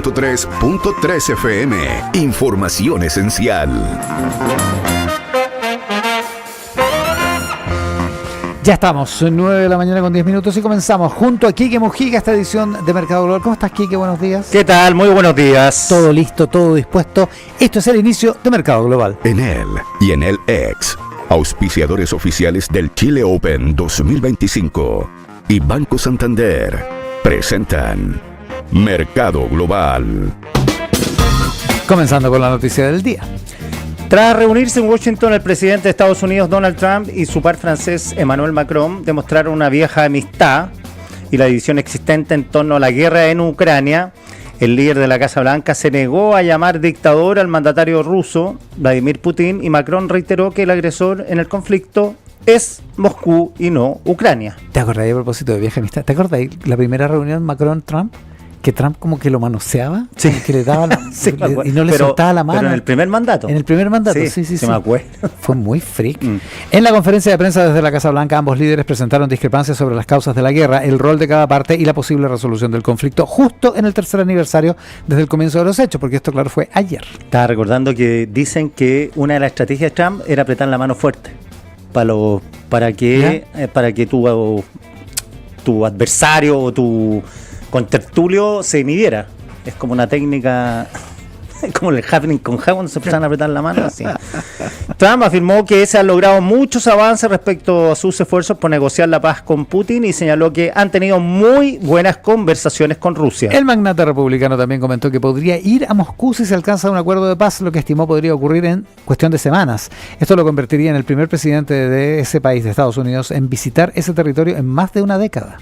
103.3 FM. Información esencial. Ya estamos, 9 de la mañana con 10 minutos y comenzamos junto a Quique Mojica esta edición de Mercado Global. ¿Cómo estás, Quique? Buenos días. ¿Qué tal? Muy buenos días. Todo listo, todo dispuesto. Esto es el inicio de Mercado Global. Enel y Enel X, auspiciadores oficiales del Chile Open 2025 y Banco Santander, presentan Mercado Global. Comenzando con la noticia del día. Tras reunirse en Washington, el presidente de Estados Unidos, Donald Trump, y su par francés, Emmanuel Macron, demostraron una vieja amistad y la división existente en torno a la guerra en Ucrania. El líder de la Casa Blanca se negó a llamar dictador al mandatario ruso, Vladimir Putin, y Macron reiteró que el agresor en el conflicto es Moscú y no Ucrania. ¿Te acordás a propósito de vieja amistad? ¿Te acordás la primera reunión Macron-Trump? Que Trump como que lo manoseaba, sí, que le daba sí, y no le soltaba la mano. Pero en el primer mandato. En el primer mandato, sí. Me acuerdo. Fue muy freak. En la conferencia de prensa desde la Casa Blanca, ambos líderes presentaron discrepancias sobre las causas de la guerra, el rol de cada parte y la posible resolución del conflicto, justo en el tercer aniversario desde el comienzo de los hechos, porque esto, claro, fue ayer. Estaba recordando que dicen que una de las estrategias de Trump era apretar la mano fuerte para que tu adversario o tu contertulio se inhibiera. Es como una técnica, como el happening con Java, se empiezan a apretar la mano así. Trump afirmó que se han logrado muchos avances respecto a sus esfuerzos por negociar la paz con Putin y señaló que han tenido muy buenas conversaciones con Rusia. El magnate republicano también comentó que podría ir a Moscú si se alcanza un acuerdo de paz, lo que estimó podría ocurrir en cuestión de semanas. Esto lo convertiría en el primer presidente de ese país, de Estados Unidos, en visitar ese territorio en más de una década.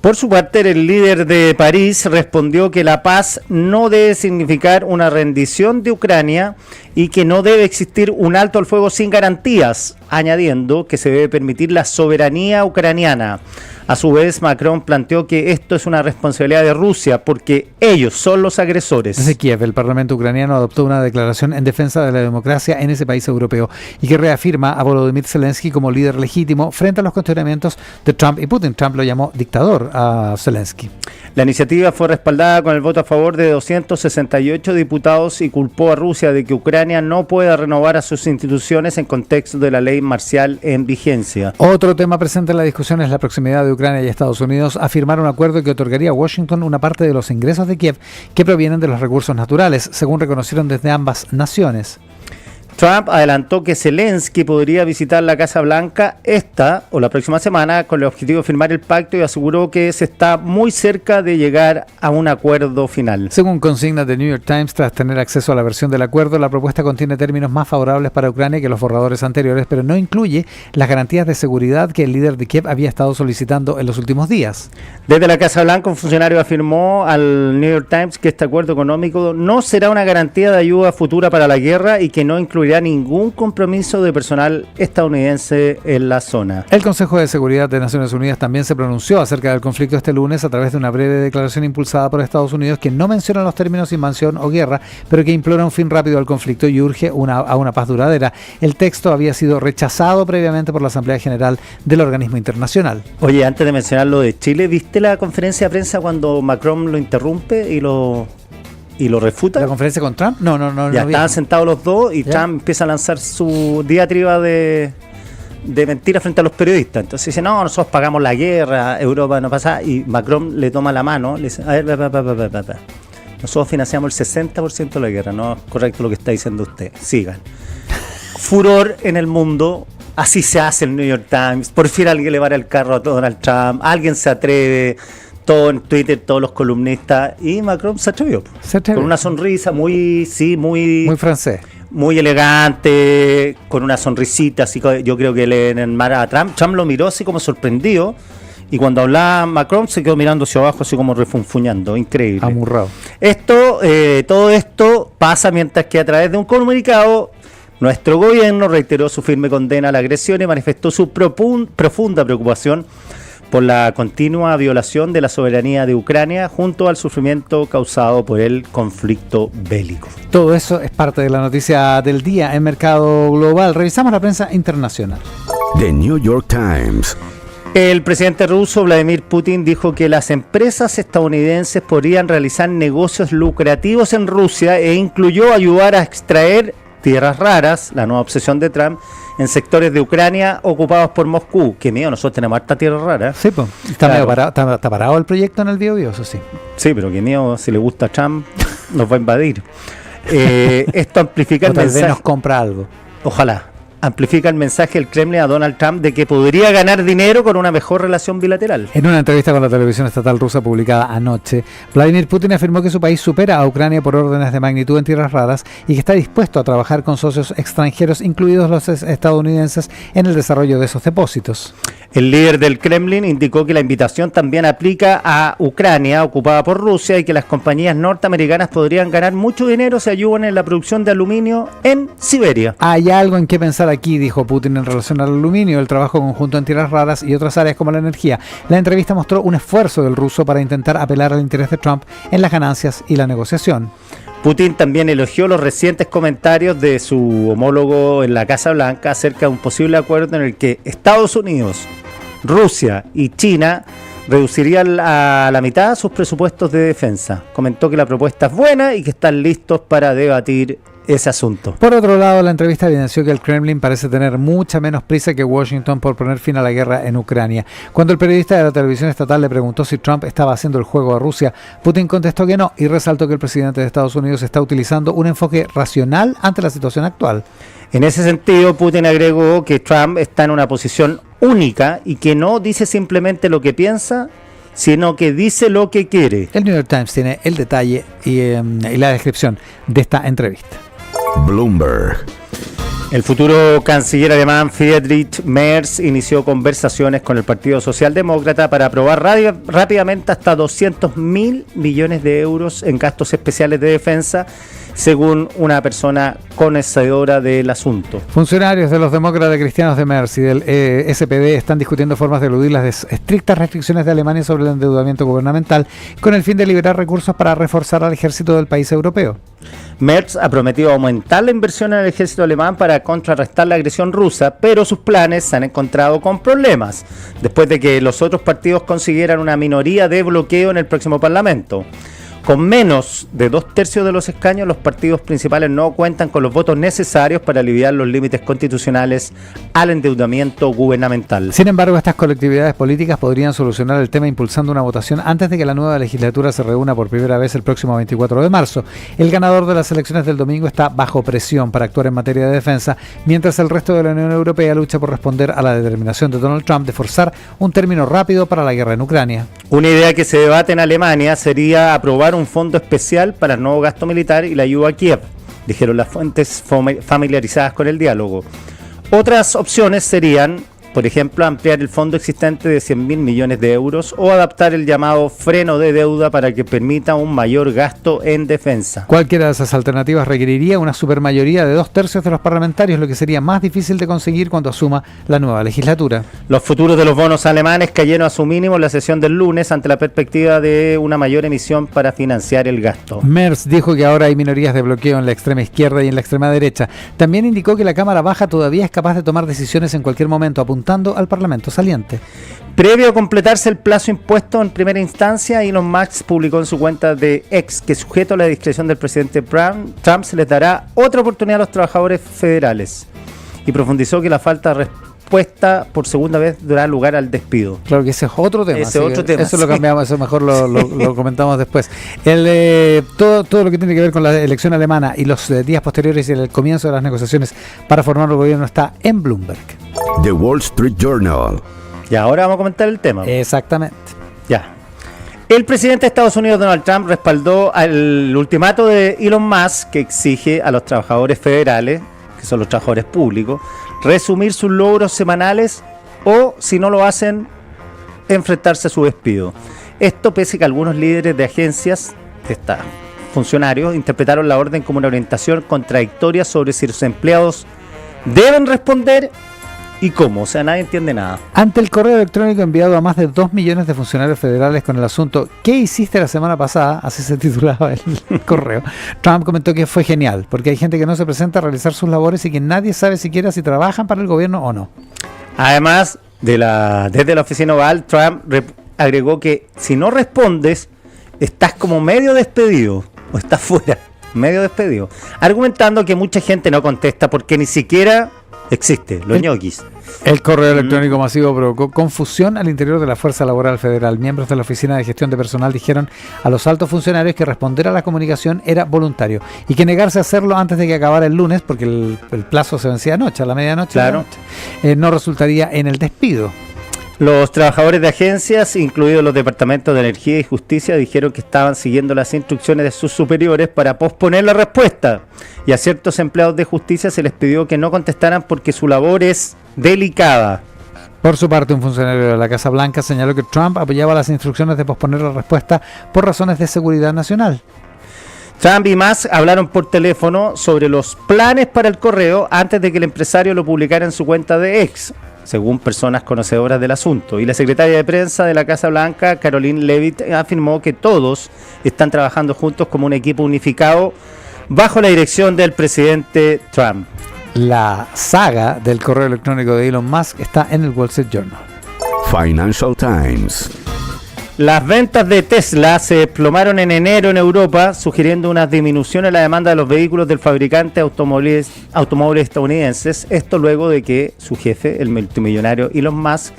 Por su parte, el líder de París respondió que la paz no debe significar una rendición de Ucrania y que no debe existir un alto al fuego sin garantías, añadiendo que se debe permitir la soberanía ucraniana. A su vez, Macron planteó que esto es una responsabilidad de Rusia porque ellos son los agresores. Desde Kiev, el Parlamento ucraniano adoptó una declaración en defensa de la democracia en ese país europeo y que reafirma a Volodymyr Zelensky como líder legítimo frente a los cuestionamientos de Trump y Putin. Trump lo llamó dictador a Zelensky. La iniciativa fue respaldada con el voto a favor de 268 diputados y culpó a Rusia de que Ucrania no pueda renovar a sus instituciones en contexto de la ley marcial en vigencia. Otro tema presente en la discusión es la proximidad de Ucrania y Estados Unidos a firmar un acuerdo que otorgaría a Washington una parte de los ingresos de Kiev que provienen de los recursos naturales, según reconocieron desde ambas naciones. Trump adelantó que Zelensky podría visitar la Casa Blanca esta o la próxima semana con el objetivo de firmar el pacto y aseguró que se está muy cerca de llegar a un acuerdo final. Según consignas de New York Times, tras tener acceso a la versión del acuerdo, la propuesta contiene términos más favorables para Ucrania que los borradores anteriores, pero no incluye las garantías de seguridad que el líder de Kiev había estado solicitando en los últimos días. Desde la Casa Blanca, un funcionario afirmó al New York Times que este acuerdo económico no será una garantía de ayuda futura para la guerra y que no incluirá ningún compromiso de personal estadounidense en la zona. El Consejo de Seguridad de Naciones Unidas también se pronunció acerca del conflicto este lunes a través de una breve declaración impulsada por Estados Unidos que no menciona los términos invasión o guerra, pero que implora un fin rápido al conflicto y urge a una paz duradera. El texto había sido rechazado previamente por la Asamblea General del organismo internacional. Oye, antes de mencionar lo de Chile, ¿viste la conferencia de prensa cuando Macron lo interrumpe y lo refuta? ¿La conferencia con Trump? No. Ya estaban sentados los dos y Trump empieza a lanzar su diatriba de mentira frente a los periodistas. Entonces dice, no, nosotros pagamos la guerra, Europa no pasa. Y Macron le toma la mano, le dice, a ver, nosotros financiamos el 60% de la guerra, no es correcto lo que está diciendo usted. Sigan. Furor en el mundo. Así se hace el New York Times. Por fin alguien le para el carro a Donald Trump. Alguien se atreve. Todo en Twitter, todos los columnistas. Y Macron se atrevió. Con una sonrisa muy francés. Muy elegante. Con una sonrisita. Así que yo creo que le enmara a Trump. Trump lo miró así como sorprendido. Y cuando hablaba Macron se quedó mirando hacia abajo así como refunfuñando. Increíble. Amurrado. Todo esto pasa mientras que a través de un comunicado nuestro gobierno reiteró su firme condena a la agresión y manifestó su profunda preocupación por la continua violación de la soberanía de Ucrania junto al sufrimiento causado por el conflicto bélico. Todo eso es parte de la noticia del día en Mercado Global. Revisamos la prensa internacional. The New York Times. El presidente ruso Vladimir Putin dijo que las empresas estadounidenses podrían realizar negocios lucrativos en Rusia e incluyó ayudar a extraer tierras raras, la nueva obsesión de Trump, en sectores de Ucrania ocupados por Moscú. Qué miedo, nosotros tenemos harta tierra rara. Sí, pues. Está parado el proyecto en el Biobío, eso sí. Sí, pero qué miedo, si le gusta a Trump, nos va a invadir. Esto amplifica el mensaje. Tal vez nos compra algo. Ojalá. Amplifica el mensaje del Kremlin a Donald Trump de que podría ganar dinero con una mejor relación bilateral. En una entrevista con la televisión estatal rusa publicada anoche, Vladimir Putin afirmó que su país supera a Ucrania por órdenes de magnitud en tierras raras y que está dispuesto a trabajar con socios extranjeros, incluidos los estadounidenses, en el desarrollo de esos depósitos. El líder del Kremlin indicó que la invitación también aplica a Ucrania, ocupada por Rusia, y que las compañías norteamericanas podrían ganar mucho dinero si ayudan en la producción de aluminio en Siberia. Hay algo en qué pensar aquí, dijo Putin en relación al aluminio, el trabajo conjunto en tierras raras y otras áreas como la energía. La entrevista mostró un esfuerzo del ruso para intentar apelar al interés de Trump en las ganancias y la negociación. Putin también elogió los recientes comentarios de su homólogo en la Casa Blanca acerca de un posible acuerdo en el que Estados Unidos, Rusia y China reducirían a la mitad sus presupuestos de defensa. Comentó que la propuesta es buena y que están listos para debatir ese asunto. Por otro lado, la entrevista evidenció que el Kremlin parece tener mucha menos prisa que Washington por poner fin a la guerra en Ucrania. Cuando el periodista de la televisión estatal le preguntó si Trump estaba haciendo el juego a Rusia, Putin contestó que no y resaltó que el presidente de Estados Unidos está utilizando un enfoque racional ante la situación actual. En ese sentido, Putin agregó que Trump está en una posición única y que no dice simplemente lo que piensa, sino que dice lo que quiere. El New York Times tiene el detalle y la descripción de esta entrevista. Bloomberg. El futuro canciller alemán Friedrich Merz inició conversaciones con el Partido Socialdemócrata para aprobar rápidamente hasta 200.000 millones de euros en gastos especiales de defensa, según una persona conocedora del asunto. Funcionarios de los demócratas cristianos de Merz y del SPD están discutiendo formas de eludir las estrictas restricciones de Alemania sobre el endeudamiento gubernamental con el fin de liberar recursos para reforzar al ejército del país europeo. Merz ha prometido aumentar la inversión en el ejército alemán para contrarrestar la agresión rusa, pero sus planes se han encontrado con problemas, después de que los otros partidos consiguieran una minoría de bloqueo en el próximo Parlamento. Con menos de 2/3 de los escaños, los partidos principales no cuentan con los votos necesarios para aliviar los límites constitucionales al endeudamiento gubernamental. Sin embargo, estas colectividades políticas podrían solucionar el tema impulsando una votación antes de que la nueva legislatura se reúna por primera vez el próximo 24 de marzo. El ganador de las elecciones del domingo está bajo presión para actuar en materia de defensa, mientras el resto de la Unión Europea lucha por responder a la determinación de Donald Trump de forzar un término rápido para la guerra en Ucrania. Una idea que se debate en Alemania sería aprobar un fondo especial para el nuevo gasto militar y la ayuda a Kiev, dijeron las fuentes familiarizadas con el diálogo. Otras opciones serían, por ejemplo, ampliar el fondo existente de 100.000 millones de euros o adaptar el llamado freno de deuda para que permita un mayor gasto en defensa. Cualquiera de esas alternativas requeriría una supermayoría de 2/3 de los parlamentarios, lo que sería más difícil de conseguir cuando asuma la nueva legislatura. Los futuros de los bonos alemanes cayeron a su mínimo en la sesión del lunes ante la perspectiva de una mayor emisión para financiar el gasto. Merz dijo que ahora hay minorías de bloqueo en la extrema izquierda y en la extrema derecha. También indicó que la Cámara Baja todavía es capaz de tomar decisiones en cualquier momento, apuntando al Parlamento saliente. Previo a completarse el plazo impuesto en primera instancia, Elon Musk publicó en su cuenta de X que, sujeto a la discreción del presidente Trump, se les dará otra oportunidad a los trabajadores federales, y profundizó que la falta de respuesta por segunda vez dará lugar al despido. Claro que ese es otro tema. Eso lo cambiamos, eso mejor lo comentamos después. Todo lo que tiene que ver con la elección alemana y los días posteriores y el comienzo de las negociaciones para formar el gobierno está en Bloomberg. The Wall Street Journal. Y ahora vamos a comentar el tema. Exactamente. Ya. El presidente de Estados Unidos, Donald Trump, respaldó al ultimato de Elon Musk que exige a los trabajadores federales, que son los trabajadores públicos, resumir sus logros semanales o, si no lo hacen, enfrentarse a su despido. Esto pese a que algunos líderes de agencias, funcionarios, interpretaron la orden como una orientación contradictoria sobre si los empleados deben responder y cómo. O sea, nadie entiende nada. Ante el correo electrónico enviado a más de 2 millones de funcionarios federales con el asunto ¿qué hiciste la semana pasada?, así se titulaba el correo, Trump comentó que fue genial, porque hay gente que no se presenta a realizar sus labores y que nadie sabe siquiera si trabajan para el gobierno o no. Además, Desde la oficina oval, Trump agregó que si no respondes, estás como medio despedido o estás fuera, medio despedido, argumentando que mucha gente no contesta porque ni siquiera existe, los ñoquis. El correo electrónico masivo provocó confusión al interior de la Fuerza Laboral Federal. Miembros de la Oficina de Gestión de Personal dijeron a los altos funcionarios que responder a la comunicación era voluntario y que negarse a hacerlo antes de que acabara el lunes, porque el plazo se vencía anoche, a la medianoche, claro, no resultaría en el despido. Los trabajadores de agencias, incluidos los departamentos de Energía y Justicia, dijeron que estaban siguiendo las instrucciones de sus superiores para posponer la respuesta. Y a ciertos empleados de justicia se les pidió que no contestaran porque su labor es delicada. Por su parte, un funcionario de la Casa Blanca señaló que Trump apoyaba las instrucciones de posponer la respuesta por razones de seguridad nacional. Trump y Musk hablaron por teléfono sobre los planes para el correo antes de que el empresario lo publicara en su cuenta de X, según personas conocedoras del asunto. Y la secretaria de prensa de la Casa Blanca, Caroline Leavitt, afirmó que todos están trabajando juntos como un equipo unificado bajo la dirección del presidente Trump. La saga del correo electrónico de Elon Musk está en el Wall Street Journal. Financial Times. Las ventas de Tesla se desplomaron en enero en Europa, sugiriendo una disminución en la demanda de los vehículos del fabricante de automóviles estadounidenses. Esto luego de que su jefe, el multimillonario Elon Musk,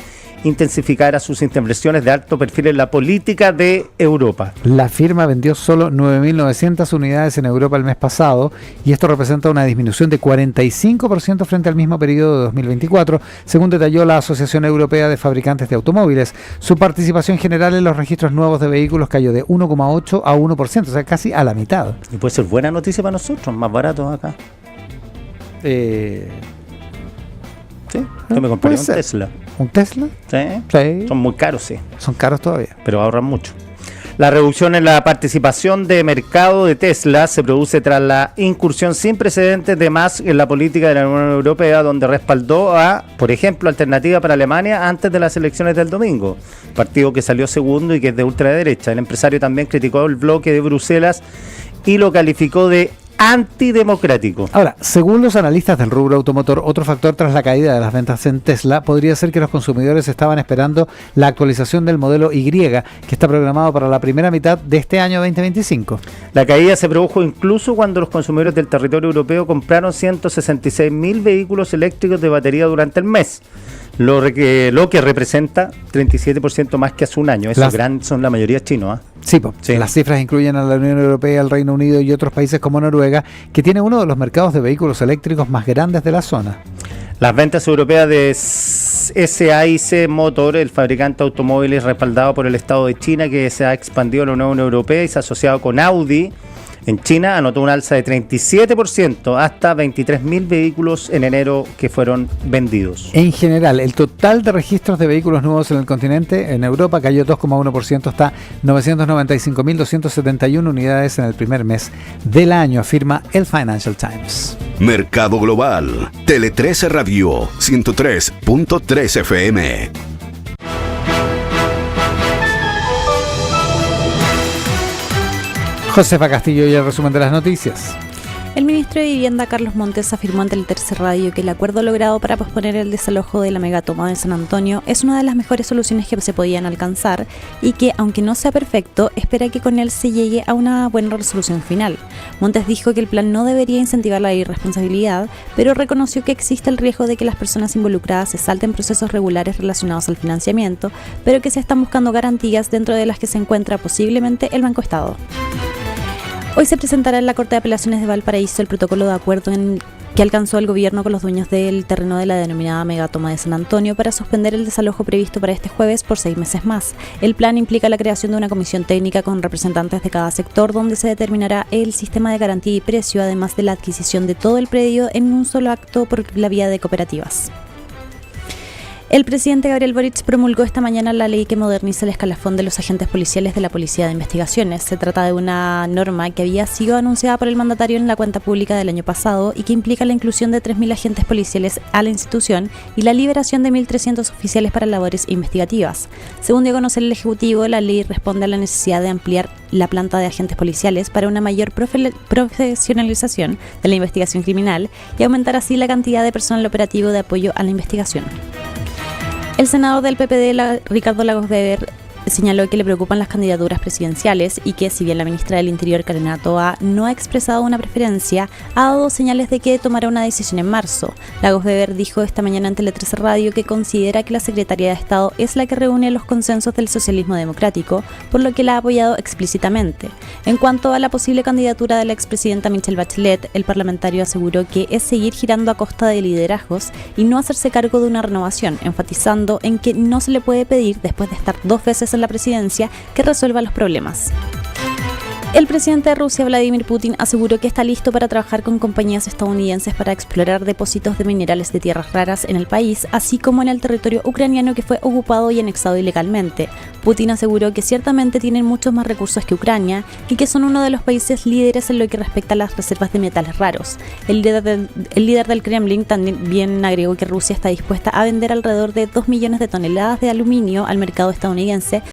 intensificara sus intervenciones de alto perfil en la política de Europa. La firma vendió solo 9.900 unidades en Europa el mes pasado y esto representa una disminución de 45% frente al mismo periodo de 2024, según detalló la Asociación Europea de Fabricantes de Automóviles. Su participación general en los registros nuevos de vehículos cayó de 1,8 a 1%, o sea, casi a la mitad. Y puede ser buena noticia para nosotros, más baratos acá. Sí, yo me compré un Tesla. ¿Un Tesla? Sí. Sí. Son muy caros, sí. Son caros todavía. Pero ahorran mucho. La reducción en la participación de mercado de Tesla se produce tras la incursión sin precedentes de Musk en la política de la Unión Europea, donde respaldó a, por ejemplo, Alternativa para Alemania antes de las elecciones del domingo, partido que salió segundo y que es de ultraderecha. El empresario también criticó el bloque de Bruselas y lo calificó de antidemocrático. Ahora, según los analistas del rubro automotor, otro factor tras la caída de las ventas en Tesla podría ser que los consumidores estaban esperando la actualización del modelo Y, que está programado para la primera mitad de este año 2025. La caída se produjo incluso cuando los consumidores del territorio europeo compraron 166.000 vehículos eléctricos de batería durante el mes, lo que representa 37% más que hace un año. Esos grandes son la mayoría chinos, ¿eh? Sí, sí, las cifras incluyen a la Unión Europea, el Reino Unido y otros países como Noruega, que tiene uno de los mercados de vehículos eléctricos más grandes de la zona. Las ventas europeas de SAIC Motor, el fabricante de automóviles respaldado por el Estado de China, que se ha expandido a la Unión Europea y se ha asociado con Audi en China, anotó un alza de 37%, hasta 23.000 vehículos en enero que fueron vendidos. En general, el total de registros de vehículos nuevos en el continente, en Europa, cayó 2,1% hasta 995.271 unidades en el primer mes del año, afirma el Financial Times. Mercado Global. Tele 13 Radio 103.3 FM. Josefa Castillo y el resumen de las noticias. El ministro de Vivienda, Carlos Montes, afirmó ante el Tercer Radio que el acuerdo logrado para posponer el desalojo de la megatoma de San Antonio es una de las mejores soluciones que se podían alcanzar y que, aunque no sea perfecto, espera que con él se llegue a una buena resolución final. Montes dijo que el plan no debería incentivar la irresponsabilidad, pero reconoció que existe el riesgo de que las personas involucradas se salten procesos regulares relacionados al financiamiento, pero que se están buscando garantías dentro de las que se encuentra posiblemente el Banco Estado. Hoy se presentará en la Corte de Apelaciones de Valparaíso el protocolo de acuerdo que alcanzó el gobierno con los dueños del terreno de la denominada megatoma de San Antonio para suspender el desalojo previsto para este jueves por 6 meses más. El plan implica la creación de una comisión técnica con representantes de cada sector donde se determinará el sistema de garantía y precio, además de la adquisición de todo el predio en un solo acto por la vía de cooperativas. El presidente Gabriel Boric promulgó esta mañana la ley que moderniza el escalafón de los agentes policiales de la Policía de Investigaciones. Se trata de una norma que había sido anunciada por el mandatario en la cuenta pública del año pasado y que implica la inclusión de 3.000 agentes policiales a la institución y la liberación de 1.300 oficiales para labores investigativas. Según dio a conocer el Ejecutivo, la ley responde a la necesidad de ampliar la planta de agentes policiales para una mayor profesionalización de la investigación criminal y aumentar así la cantidad de personal operativo de apoyo a la investigación. El senador del PPD, Ricardo Lagos Weber, señaló que le preocupan las candidaturas presidenciales y que si bien la ministra del Interior, Karina Toa, no ha expresado una preferencia, ha dado señales de que tomará una decisión en marzo. Lagos Weber dijo esta mañana en Tele 13 Radio que considera que la Secretaría de Estado es la que reúne los consensos del socialismo democrático, por lo que la ha apoyado explícitamente. En cuanto a la posible candidatura de la expresidenta Michelle Bachelet, el parlamentario aseguró que es seguir girando a costa de liderazgos y no hacerse cargo de una renovación, enfatizando en que no se le puede pedir, después de estar 2 veces en la presidencia, que resuelva los problemas. El presidente de Rusia, Vladimir Putin, aseguró que está listo para trabajar con compañías estadounidenses para explorar depósitos de minerales de tierras raras en el país, así como en el territorio ucraniano que fue ocupado y anexado ilegalmente. Putin aseguró que ciertamente tienen muchos más recursos que Ucrania y que son uno de los países líderes en lo que respecta a las reservas de metales raros. El líder del Kremlin también agregó que Rusia está dispuesta a vender alrededor de 2 millones de toneladas de aluminio al mercado estadounidense